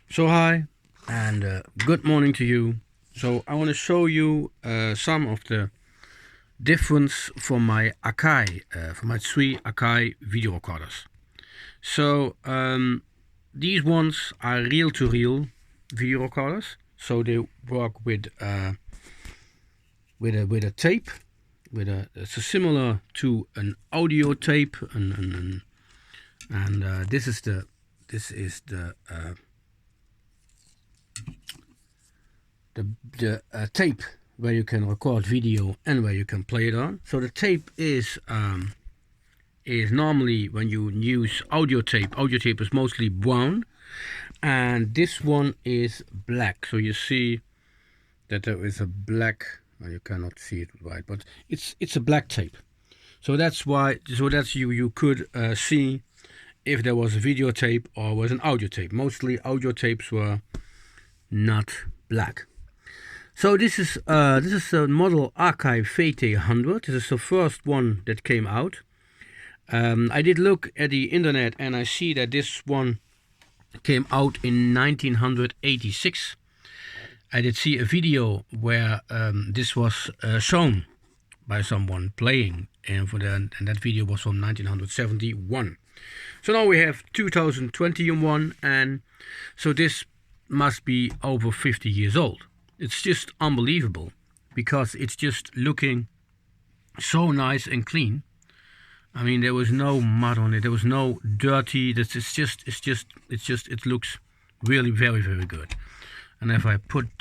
So hi and good morning to you. So I want to show you some of the difference for my Akai, for my three Akai video recorders. So these ones are reel-to-reel video recorders. So they work with a tape, it's similar to an audio tape, and this is the tape where you can record video and where you can play it on. So the tape is normally, when you use audio tape is mostly brown, and this one is black. So you see that there is a black, well, you cannot see it right, but it's a black tape. So that's why, you could see if there was a videotape or was an audio tape. Mostly audio tapes were not black. So this is a model Akai Vt 100. This is the first one that came out. I did look at the internet and I see that this one came out in 1986. I did see a video where this was shown by someone playing, and that video was from 1971. So now we have 2021, and so this must be over 50 years old. It's just unbelievable because it's just looking so nice and clean. I mean, there was no mud on it. There was no dirty. It looks really very, very good. And if I took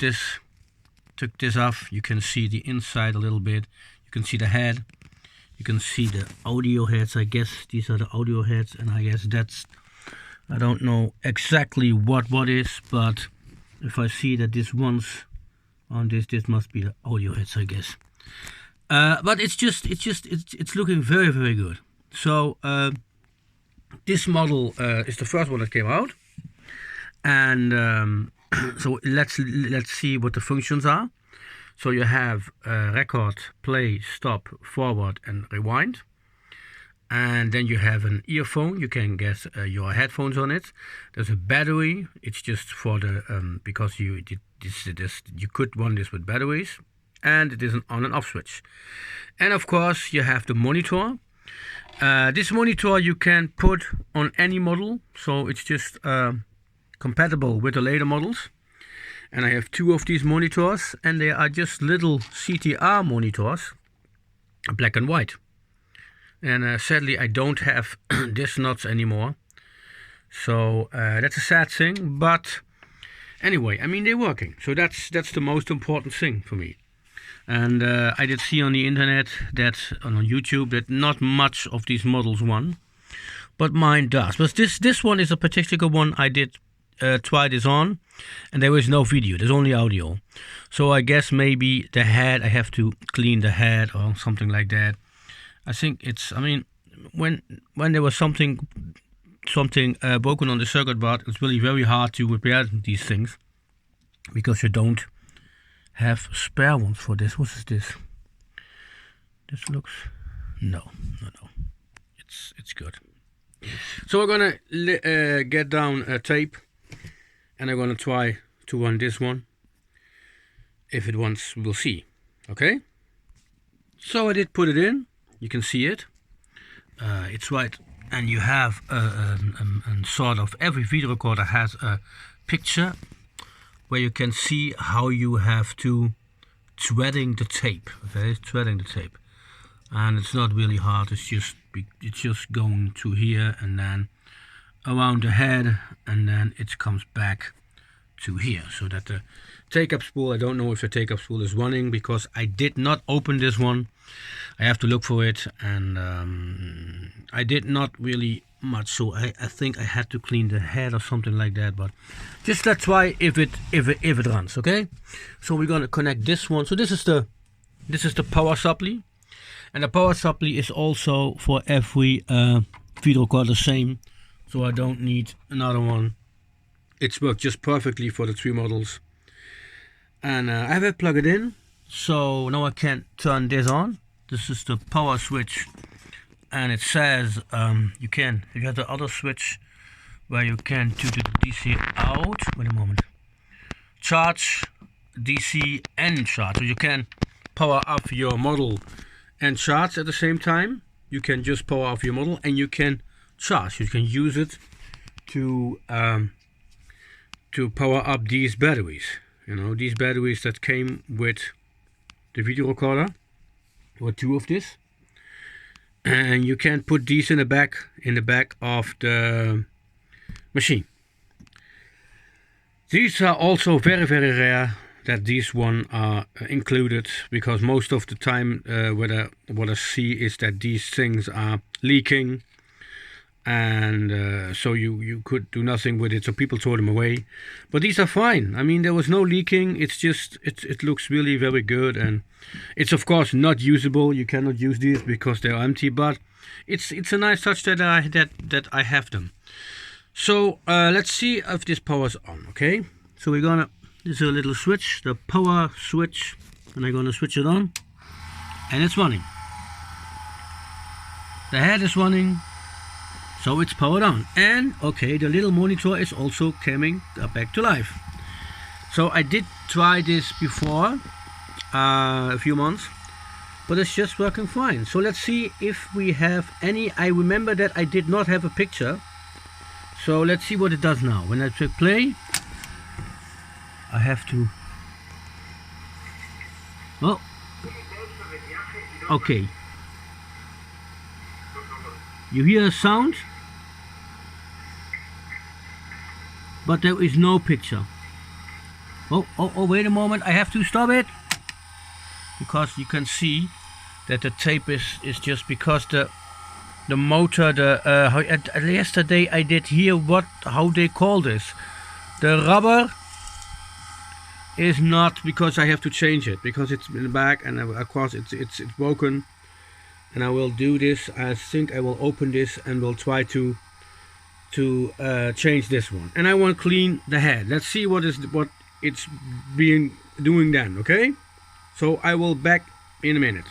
this off, you can see the inside a little bit. You can see the head. You can see the audio heads. I guess these are the audio heads, and I guess I don't know exactly what is, but if I see that this one's on this must be the audio heads, I guess. But it's looking very, very good. So this model is the first one that came out, and so let's see what the functions are. So you have record, play, stop, forward, and rewind. And then you have an earphone. You can get your headphones on it. There's a battery. It's just for the because you could run this with batteries, and it is an on and off switch. And of course you have the monitor. This monitor you can put on any model, so it's just compatible with the later models. And I have two of these monitors, and they are just little CTR monitors, black and white. And sadly I don't have this nuts anymore, so that's a sad thing. But anyway, I mean, they're working, so that's the most important thing for me. And I did see on the internet that on YouTube that not much of these models run, but mine does. But this one is a particular one. I did try this on, and there is no video, there's only audio. So I guess maybe the head, I have to clean the head or something like that. I think it's, I mean, when there was something broken on the circuit board, it's really very hard to repair these things because you don't have spare ones for this. What is this? This looks, no, it's good. So we're gonna get down a tape, and I'm gonna try to run this one. If it wants, we'll see. Okay. So I did put it in. You can see it. It's right, and you have sort of every video recorder has a picture where you can see how you have to threading the tape. Okay, threading the tape, and it's not really hard. It's just going to here and then around the head, and then it comes back to here, so that the take-up spool, I don't know if the take-up spool is running because I did not open this one. I have to look for it, and I did not really much, so I think I had to clean the head or something like that. But just let's try if it runs. Okay, so we're gonna connect this one. So this is the power supply, and the power supply is also for every video recorder same, so I don't need another one. It's worked just perfectly for the three models. And I have it plugged in, so now I can turn this on. This is the power switch, and it says you can, if you have the other switch where you can do the DC out. Wait a moment. Charge, DC and charge. So you can power up your model and charge at the same time. You can just power off your model and you can charge. You can use it to power up these batteries. You know, these batteries that came with the video recorder. There were 2 of this, and you can put these in the back of the machine. These are also very rare that these one are included, because most of the time what I see is that these things are leaking, and so you could do nothing with it, so people throw them away. But these are fine. I mean, there was no leaking. It's just it looks really very good, and it's of course not usable. You cannot use these because they're empty, but it's a nice touch that I have them. So let's see if this powers on. Okay, so we're gonna, this is a little switch, the power switch, and I'm gonna switch it on, and it's running. The head is running. So it's powered on, and okay, the little monitor is also coming back to life. So I did try this before, a few months, but it's just working fine. So let's see if we have any. I remember that I did not have a picture, so let's see what it does now. When I click play, I have to, oh, okay, you hear a sound, but there is no picture. Oh, wait a moment, I have to stop it, because you can see that the tape is just because the motor, yesterday I did hear how they call this. The rubber is not, because I have to change it, because it's in the back, and of course it's broken. And I will do this. I think I will open this and will try to change this one. And I want to clean the head. Let's see what it's doing then. Okay, so I will back in a minute.